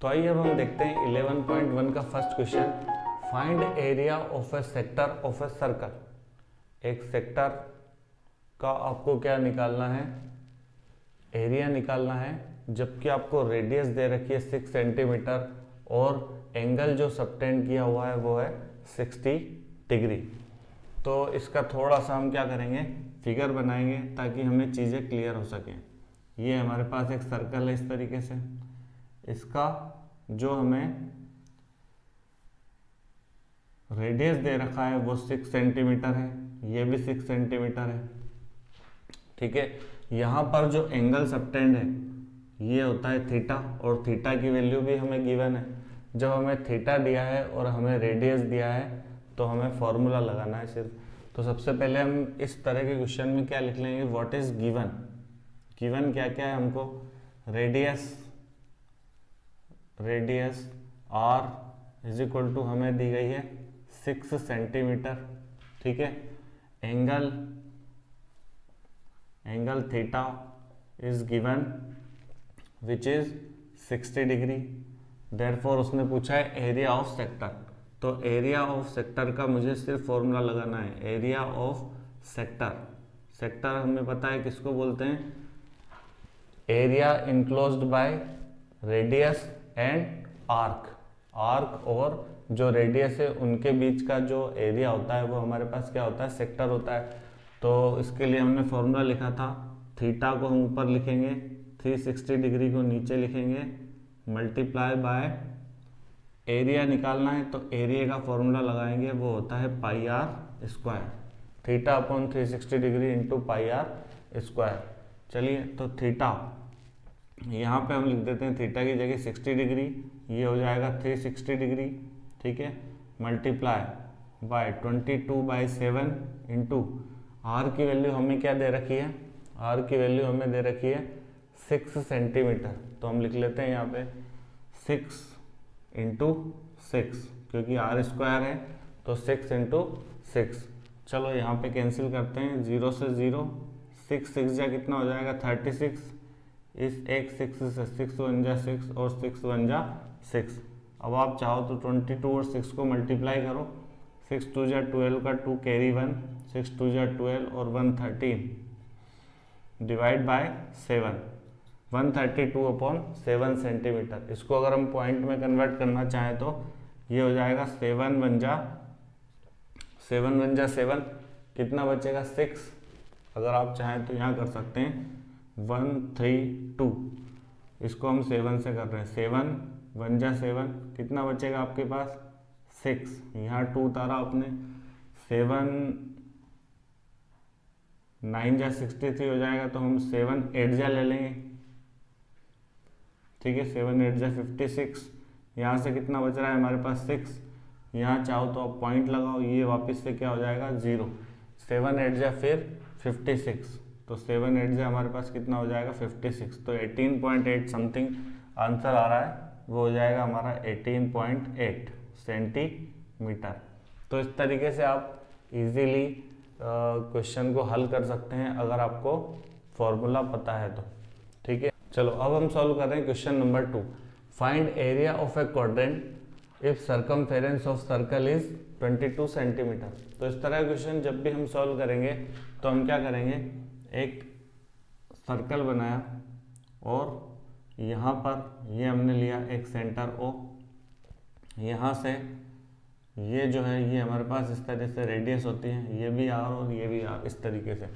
तो आइए अब हम देखते हैं 11.1 का first question. Find area of A sector of a circle. एक सेक्टर का आपको क्या निकालना है, एरिया निकालना है, जबकि आपको रेडियस दे रखी है 6 सेंटीमीटर और एंगल जो सबटेंड किया हुआ है वो है 60 डिग्री। तो इसका थोड़ा सा हम क्या करेंगे, फिगर बनाएंगे ताकि हमें चीज़ें क्लियर हो सकें। ये हमारे पास एक सर्कल है इस तरीके से, इसका जो हमें रेडियस दे रखा है वो 6 सेंटीमीटर है, ये भी 6 सेंटीमीटर है। ठीक है, यहाँ पर जो एंगल सबटेंड है ये होता है थीटा, और थीटा की वैल्यू भी हमें गिवन है। जब हमें थीटा दिया है और हमें रेडियस दिया है तो हमें फॉर्मूला लगाना है सिर्फ। तो सबसे पहले हम इस तरह के क्वेश्चन में क्या लिख लेंगे, व्हाट इज गिवन। गिवन क्या क्या है हमको, radius r is equal to हमें दी गई है 6 सेंटीमीटर। ठीक है, angle theta is given which is 60 degree. Therefore उसने पूछा है एरिया ऑफ सेक्टर, तो एरिया ऑफ सेक्टर का मुझे सिर्फ फॉर्मूला लगाना है। एरिया ऑफ सेक्टर हमें पता है किसको बोलते हैं, area enclosed by radius and arc और जो रेडियस है उनके बीच का जो एरिया होता है वो हमारे पास क्या होता है, सेक्टर होता है। तो इसके लिए हमने फॉर्मूला लिखा था, थीटा को हम ऊपर लिखेंगे, 360 डिग्री को नीचे लिखेंगे, मल्टीप्लाई बाय एरिया निकालना है तो एरिया का फॉर्मूला लगाएंगे, वो होता है pi r square, theta upon 360 degree into pi r square. चलिए, तो थीटा यहाँ पे हम लिख देते हैं, थीटा की जगह 60 डिग्री, ये हो जाएगा 360 डिग्री। ठीक है, मल्टीप्लाई बाय 22/7 इंटू आर की वैल्यू हमें क्या दे रखी है, आर की वैल्यू हमें दे रखी है 6 सेंटीमीटर। तो हम लिख लेते हैं यहाँ पे 6 इंटू 6, क्योंकि आर स्क्वायर है तो 6 इंटू 6। चलो यहाँ पे कैंसिल करते हैं, 0 से 0, 6 6 जा कितना हो जाएगा 36, इस एक 6 से 6 1 जा 6 और 6 1 जा 6। अब आप चाहो तो 22 और 6 को मल्टीप्लाई करो, 6 2 जा 12 का 2 कैरी 1, 6 2 जा 12 और 1 13 डिवाइड बाय 7, 132 अपॉन 7 सेंटीमीटर। इसको अगर हम पॉइंट में कन्वर्ट करना चाहें तो ये हो जाएगा 7 1 जा 7, कितना बचेगा 6। अगर आप चाहें तो यहाँ कर सकते हैं 132, इसको हम 7 से कर रहे हैं, 7 1 जा 7, कितना बचेगा आपके पास 6, यहाँ 2 उतारा आपने, 7 9 जा 63 हो जाएगा, तो हम 7 8 जा ले लेंगे। ठीक है, 7 8 जा 56, यहाँ से कितना बच रहा है हमारे पास 6, यहाँ चाहो तो आप पॉइंट लगाओ, ये वापस से क्या हो जाएगा 0, 7 8 जा फिर 56, तो 7 8 जा हमारे पास कितना हो जाएगा 56, तो 18.8 समथिंग आंसर आ रहा है, वो हो जाएगा हमारा 18.8 सेंटीमीटर। तो इस तरीके से आप इजीली क्वेश्चन को हल कर सकते हैं अगर आपको फॉर्मूला पता है तो। ठीक है, चलो अब हम सॉल्व कर रहे हैं question number 2। Find area of A quadrant if circumference of circle is 22 centimetre. तो इस तरह का क्वेश्चन जब भी हम सॉल्व करेंगे तो हम क्या करेंगे, एक सर्कल बनाया और यहाँ पर ये हमने लिया एक सेंटर O, यहाँ से ये जो है ये हमारे पास इस तरह से रेडियस होती है, ये भी आर और ये भी आर, इस तरीके से।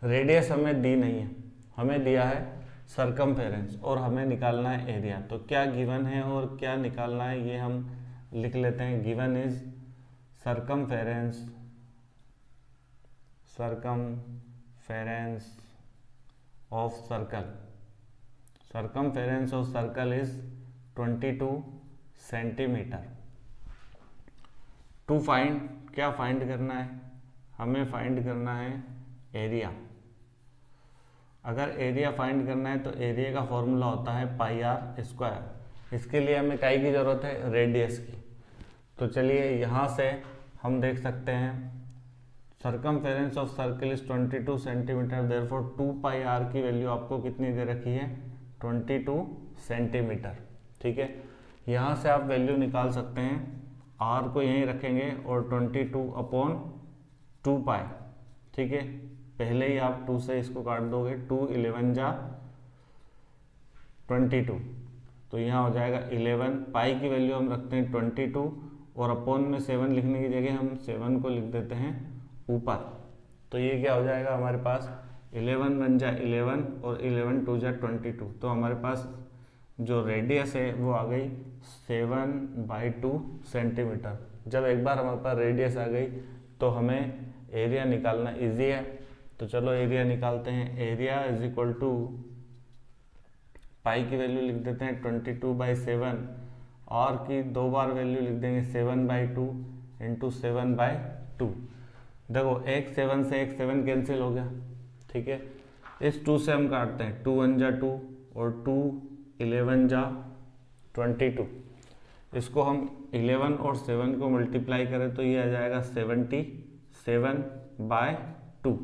रेडियस हमें दी नहीं है, हमें दिया है सर्कमफेरेंस और हमें निकालना है एरिया। तो क्या गिवन है और क्या निकालना है ये हम लिख लेते हैं। Given is circumference of circle is 22 centimetre. To find, क्या फाइंड करना है, हमें फाइंड करना है एरिया। अगर एरिया फाइंड करना है तो एरिया का फॉर्मूला होता है पाई आर स्क्वायर। इसके लिए हमें काई की ज़रूरत है, रेडियस की। तो चलिए यहाँ से हम देख सकते हैं circumference of circle is 22 centimetre, therefore 2 pi r की वैल्यू आपको कितनी दे रखी है 22 सेंटीमीटर। ठीक है, यहाँ से आप वैल्यू निकाल सकते हैं, आर को यहीं रखेंगे और 22/2 पाई, ठीक है। पहले ही आप 2 से इसको काट दोगे, 2 11 जा 22, तो यहाँ हो जाएगा 11। पाई की वैल्यू हम रखते हैं 22 और अपॉन में 7 लिखने की जगह हम 7 को लिख देते हैं ऊपर। तो ये क्या हो जाएगा हमारे पास, 11 1 जा 11 और 11 2 जा 22। तो हमारे पास जो रेडियस है वो आ गई 7/2 सेंटीमीटर। जब एक बार हमारे पास रेडियस आ गई तो हमें एरिया निकालना इजी है। तो चलो एरिया निकालते हैं। एरिया इज इक्वल टू, पाई की वैल्यू लिख देते हैं 22/7, और की 2 बार वैल्यू लिख देंगे 7/2 इंटू 7/2। देखो एक 7 से एक 7 कैंसिल हो गया, ठीक है। इस 2 से हम काटते हैं, 2 1 जा 2 और 2 11 जा 22। इसको हम 11 और 7 को मल्टीप्लाई करें तो ये आ जाएगा 77/2,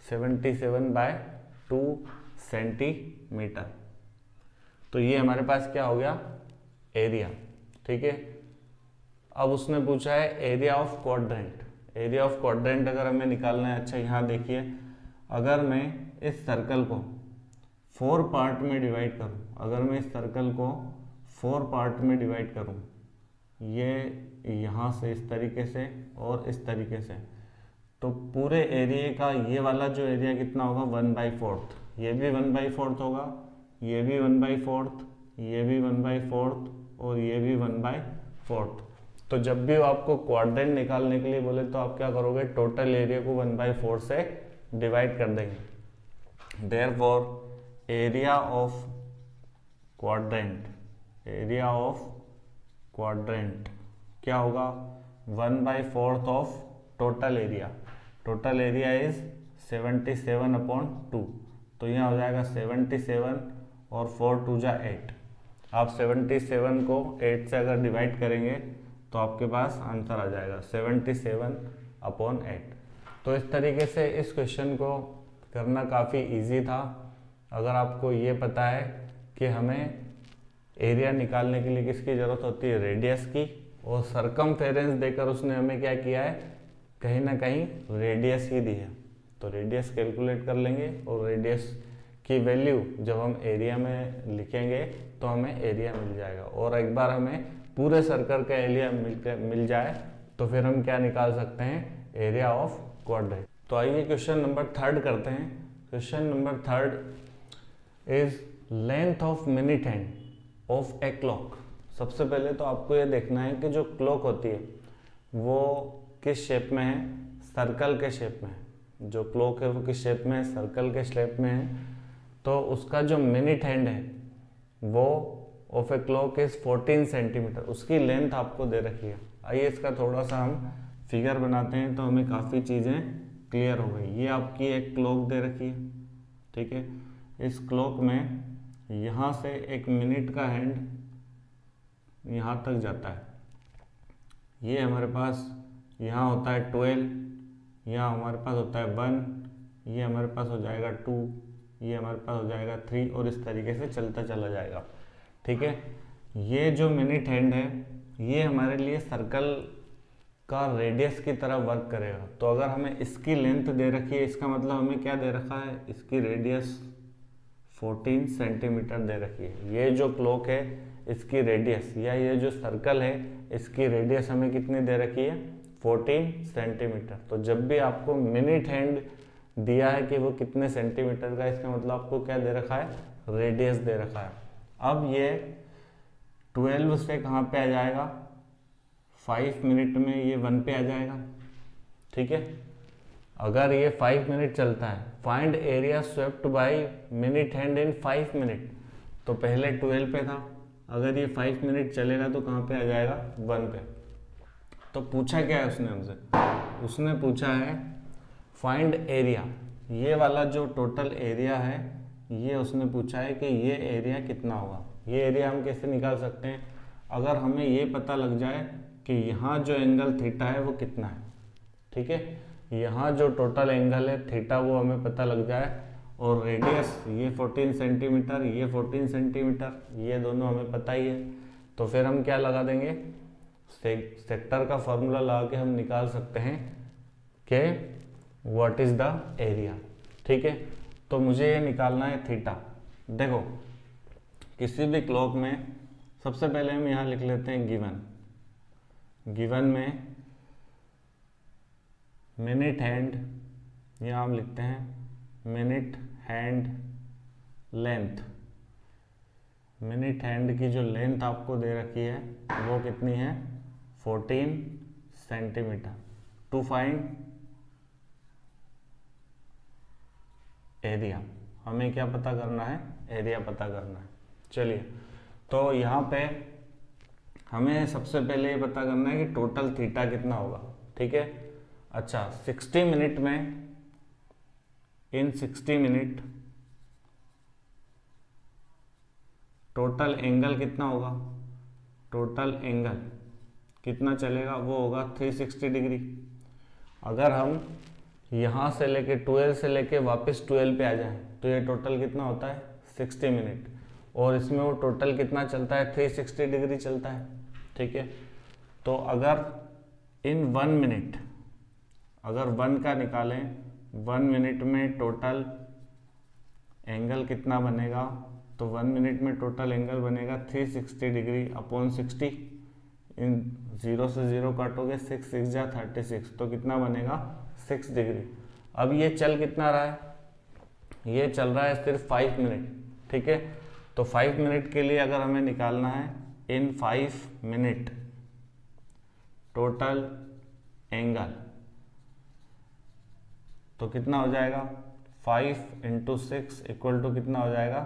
77/2 सेंटीमीटर। तो ये हमारे पास क्या हो गया, एरिया, ठीक है। अब उसने पूछा है area of quadrant. Area of quadrant अगर हमें निकालना है, अच्छा यहाँ देखिए, अगर मैं इस सर्कल को 4 पार्ट में डिवाइड करूँ, अगर मैं इस सर्कल को 4 पार्ट में डिवाइड करूँ, ये यहाँ से इस तरीके से और इस तरीके से, तो पूरे एरिया का ये वाला जो एरिया कितना होगा, 1/4। ये भी 1/4 होगा, ये भी 1/4, ये भी 1/4 और ये भी 1/4। तो जब भी आपको क्वाड्रेंट निकालने के लिए बोले तो आप क्या करोगे, टोटल एरिया को 1/4 से डिवाइड कर देंगे। Therefore area of quadrant, area of quadrant क्या होगा, 1/4 of total area. Total area is 77/2। तो यहाँ हो जाएगा 77 और 4 2 जा 8। आप 77 को 8 से अगर डिवाइड करेंगे तो आपके पास आंसर आ जाएगा 77/8। तो इस तरीके से इस क्वेश्चन को करना काफ़ी इजी था। अगर आपको ये पता है कि हमें एरिया निकालने के लिए किसकी ज़रूरत होती है, रेडियस की, और सरकमफेरेंस देकर उसने हमें क्या किया है, कहीं ना कहीं रेडियस ही दी है, तो रेडियस कैलकुलेट कर लेंगे और रेडियस की वैल्यू जब हम एरिया में लिखेंगे तो हमें एरिया मिल जाएगा। और एक बार हमें पूरे सर्कल का एरिया मिल जाए तो फिर हम क्या निकाल सकते हैं, एरिया ऑफ क्वाड्रेंट। तो आइए क्वेश्चन नंबर 3 करते हैं। Question number 3 is length of minute hand of a clock. सबसे पहले तो आपको ये देखना है कि जो क्लॉक होती है वो किस शेप में है, सर्कल के शेप में है। जो क्लॉक है वो किस शेप में है, सर्कल के शेप में है। तो उसका जो मिनट हैंड है वो of a clock is 14 centimetre, उसकी लेंथ आपको दे रखी है। आइए इसका थोड़ा सा हम फिगर बनाते हैं तो हमें काफ़ी चीज़ें क्लियर हो गई। ये आपकी एक क्लॉक दे रखी है, ठीक है। इस क्लॉक में यहाँ से एक मिनट का हैंड यहाँ तक जाता है। ये हमारे पास यहाँ होता है 12, यहाँ हमारे पास होता है 1, ये हमारे पास हो जाएगा 2, ये हमारे पास हो जाएगा 3 और इस तरीके से चलता चला जाएगा, ठीक है। ये जो मिनट हैंड है ये हमारे लिए सर्कल का रेडियस की तरह वर्क करेगा। तो अगर हमें इसकी लेंथ दे रखी है, इसका मतलब हमें क्या दे रखा है, इसकी रेडियस 14 सेंटीमीटर दे रखी है। ये जो क्लॉक है इसकी रेडियस, या ये जो सर्कल है इसकी रेडियस हमें कितनी दे रखी है, 14 सेंटीमीटर। तो जब भी आपको मिनट हैंड दिया है कि वो कितने सेंटीमीटर का, इसका मतलब आपको क्या दे रखा है, रेडियस दे रखा है। अब ये 12 से कहाँ पे आ जाएगा, 5 मिनट में ये 1 पे आ जाएगा, ठीक है। अगर ये 5 मिनट चलता है, find area swept by minute hand in 5 minute, तो पहले 12 पे था, अगर ये 5 मिनट चलेगा तो कहाँ पे आ जाएगा, 1 पे। तो पूछा क्या है उसने हमसे, उसने पूछा है फाइंड एरिया। ये वाला जो टोटल एरिया है ये उसने पूछा है कि ये एरिया कितना होगा। ये एरिया हम कैसे निकाल सकते हैं, अगर हमें ये पता लग जाए कि यहाँ जो एंगल थीटा है वो कितना है, ठीक है। यहाँ जो टोटल एंगल है थीटा वो हमें पता लग जाए, और रेडियस ये 14 सेंटीमीटर, ये 14 सेंटीमीटर, ये दोनों हमें पता ही है। तो फिर हम क्या लगा देंगे, सेक्टर का फॉर्मूला लगा के हम निकाल सकते हैं कि व्हाट इज द एरिया। ठीक है, तो मुझे ये निकालना है थीटा। देखो किसी भी क्लॉक में सबसे पहले हम यहाँ लिख लेते हैं गिवन में मिनट हैंड, यहाँ हम लिखते हैं minute hand length. Minute hand की जो लेंथ आपको दे रखी है वो कितनी है, 14 सेंटीमीटर। टू फाइंड एरिया, हमें क्या पता करना है, एरिया पता करना है। चलिए, तो यहाँ पे हमें सबसे पहले ये पता करना है कि टोटल थीटा कितना होगा। ठीक है, अच्छा 60 मिनट में, इन 60 मिनट टोटल एंगल कितना होगा, टोटल एंगल कितना चलेगा, वो होगा 360 डिग्री। अगर हम यहाँ से लेके 12 से लेके वापस 12 पे आ जाएं तो ये टोटल कितना होता है, 60 मिनट, और इसमें वो टोटल कितना चलता है, 360 डिग्री चलता है। ठीक है, तो अगर इन 1 मिनट, अगर 1 का निकालें, 1 मिनट में टोटल एंगल कितना बनेगा, तो 1 मिनट में टोटल एंगल बनेगा 360 डिग्री अपॉन 60। इन 0 से 0 काटोगे, 6 6 जा 36, तो कितना बनेगा, 6 डिग्री। अब ये चल कितना रहा है, ये चल रहा है सिर्फ 5 मिनट। ठीक है, तो 5 मिनट के लिए अगर हमें निकालना है इन 5 मिनट टोटल एंगल, तो कितना हो जाएगा, 5 × 6 इक्वल टू कितना हो जाएगा,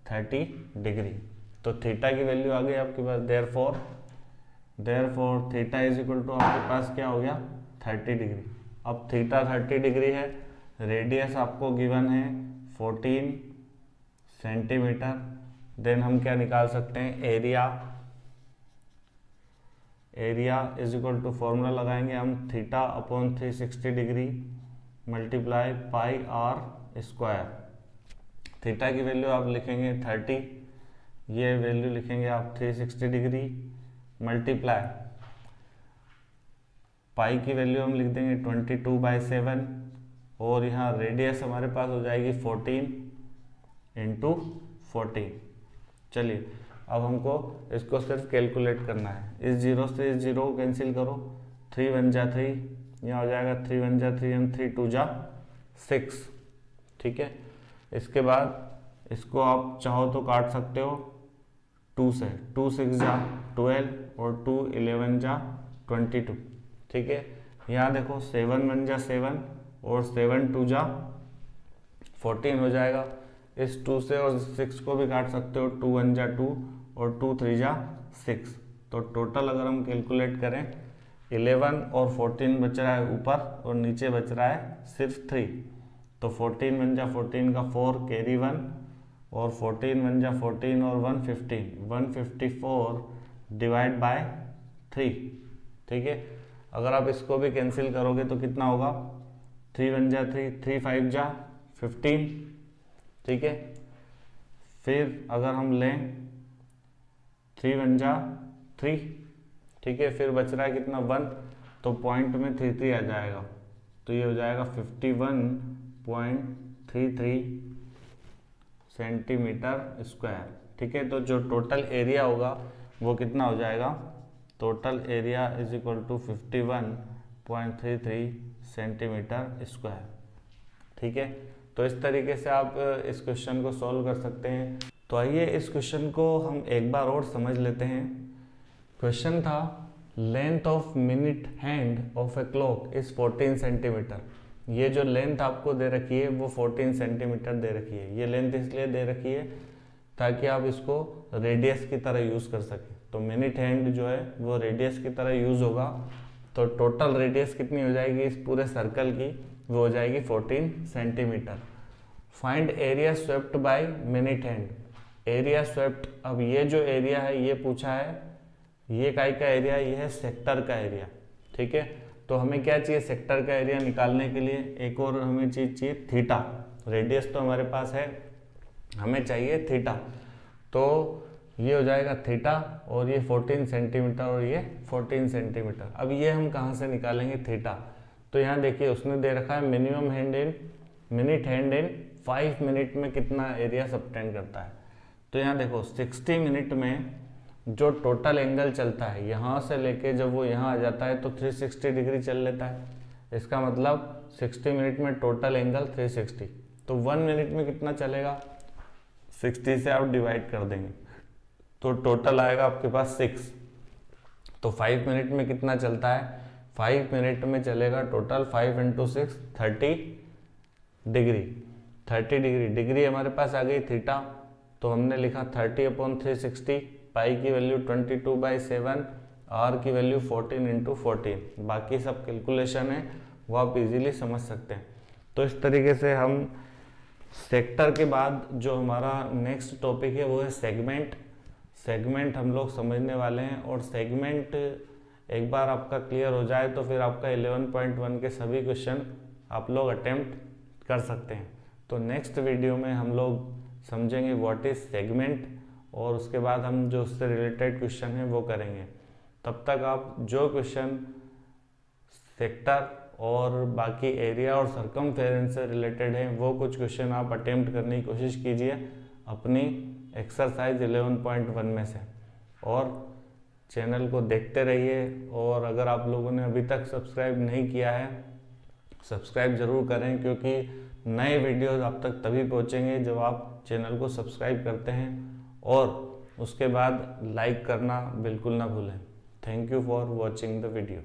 30 डिग्री। तो थीटा की वैल्यू आ गई आपके पास, therefore theta is equal to आपके पास क्या हो गया, 30 डिग्री। अब थीटा 30 डिग्री है, रेडियस आपको गिवन है 14 सेंटीमीटर। देन हम क्या निकाल सकते हैं, area is equal to formula लगाएंगे हम, theta upon 360 degree multiply pi r square. Theta की वैल्यू आप लिखेंगे 30, ये वैल्यू लिखेंगे आप 360 डिग्री मल्टीप्लाई पाई की वैल्यू हम लिख देंगे 22/7, और यहाँ रेडियस हमारे पास हो जाएगी 14 × 14। चलिए, अब हमको इसको सिर्फ कैलकुलेट करना है। इस 0 से इस 0 को कैंसिल करो, 3 1 जा 3, यहाँ हो जाएगा 3 1 जा 3 एंड 3 2 जा 6। ठीक है, इसके बाद इसको आप चाहो तो काट सकते हो 2 से, 2 6 जा 12 और 2 11 जा 22। ठीक है, यहाँ देखो 7 1 जा 7 और 7 2 जा 14 हो जाएगा। इस 2 से और 6 को भी काट सकते हो, 2 1 जा 2 और 2 3 जा 6। तो टोटल अगर हम कैलकुलेट करें, 11 और 14 बच रहा है ऊपर और नीचे बच रहा है सिर्फ 3। तो 14 1 जा 14 का 4 कैरी 1 और 14 1 जा 14 और 1 15, 154 डिवाइड बाय 3। ठीक है, अगर आप इसको भी कैंसिल करोगे तो कितना होगा, 3 1 जा 3, 3 5 जा 15। ठीक है, फिर अगर हम लें 3 1 जा 3, ठीक है, फिर बच रहा है कितना 1, तो पॉइंट में 3 3 आ जाएगा, तो ये हो जाएगा 51.33 सेंटीमीटर स्क्वायर। ठीक है, तो जो टोटल एरिया होगा वो कितना हो जाएगा, total area is equal to 51.33 centimetre square. ठीक है, तो इस तरीके से आप इस क्वेश्चन को सॉल्व कर सकते हैं। तो आइए इस क्वेश्चन को हम एक बार और समझ लेते हैं। क्वेश्चन था length of minute hand of a clock is 14 centimetre. ये जो लेंथ आपको दे रखी है वो 14 सेंटीमीटर दे रखी है। ये लेंथ इसलिए दे रखी है ताकि आप इसको रेडियस की तरह यूज़ कर सकें। तो मिनट हैंड जो है वो रेडियस की तरह यूज़ होगा, तो टोटल रेडियस कितनी हो जाएगी इस पूरे सर्कल की, वो हो जाएगी 14 centimetre. Find area swept by minute hand. Area swept, अब ये जो एरिया है ये पूछा है, ये काय का एरिया, ये है सेक्टर का एरिया। ठीक है, तो हमें क्या चाहिए, सेक्टर का एरिया निकालने के लिए एक और हमें चीज चाहिए थीटा। रेडियस तो हमारे पास है, हमें चाहिए थीटा। तो ये हो जाएगा थीटा और ये 14 सेंटीमीटर और ये 14 सेंटीमीटर। अब ये हम कहाँ से निकालेंगे थीटा? तो यहाँ देखिए उसने दे रखा है minimum minute hand in 5 minute में कितना एरिया सबटेंड करता है। तो यहाँ देखो 60 मिनट में जो टोटल एंगल चलता है यहाँ से लेके जब वो यहाँ आ जाता है तो 360 डिग्री चल लेता है। इसका मतलब 60 मिनट में टोटल एंगल 360। तो 1 मिनट में कितना चलेगा? 60 से आप डिवाइड कर देंगे तो टोटल आएगा आपके पास 6। तो 5 मिनट में कितना चलता है? 5 मिनट में चलेगा टोटल 5 × 6 30 डिग्री। 30 डिग्री, डिग्री हमारे पास आ गई थीटा, तो हमने लिखा 30/360, पाई की वैल्यू 22/7, आर की वैल्यू 14 × 14। बाकी सब कैलकुलेशन है वो आप इजीली समझ सकते हैं। तो इस तरीके से हम सेक्टर के बाद जो हमारा नेक्स्ट टॉपिक है वो है सेगमेंट। सेगमेंट हम लोग समझने वाले हैं, और सेगमेंट एक बार आपका क्लियर हो जाए तो फिर आपका 11.1 के सभी क्वेश्चन आप लोग अटेम्प्ट कर सकते हैं। तो नेक्स्ट वीडियो में हम लोग समझेंगे व्हाट इज सेगमेंट, और उसके बाद हम जो उससे रिलेटेड क्वेश्चन हैं वो करेंगे। तब तक आप जो क्वेश्चन सेक्टर और बाकी एरिया और सर्कमफेरेंस से रिलेटेड हैं वो कुछ क्वेश्चन आप अटेम्प्ट करने की कोशिश कीजिए अपनी एक्सरसाइज 11.1 में से, और चैनल को देखते रहिए। और अगर आप लोगों ने अभी तक सब्सक्राइब नहीं किया है, सब्सक्राइब ज़रूर करें, क्योंकि नए वीडियोस आप तक तभी पहुंचेंगे जब आप चैनल को सब्सक्राइब करते हैं, और उसके बाद लाइक करना बिल्कुल ना भूलें। Thank you for watching the video.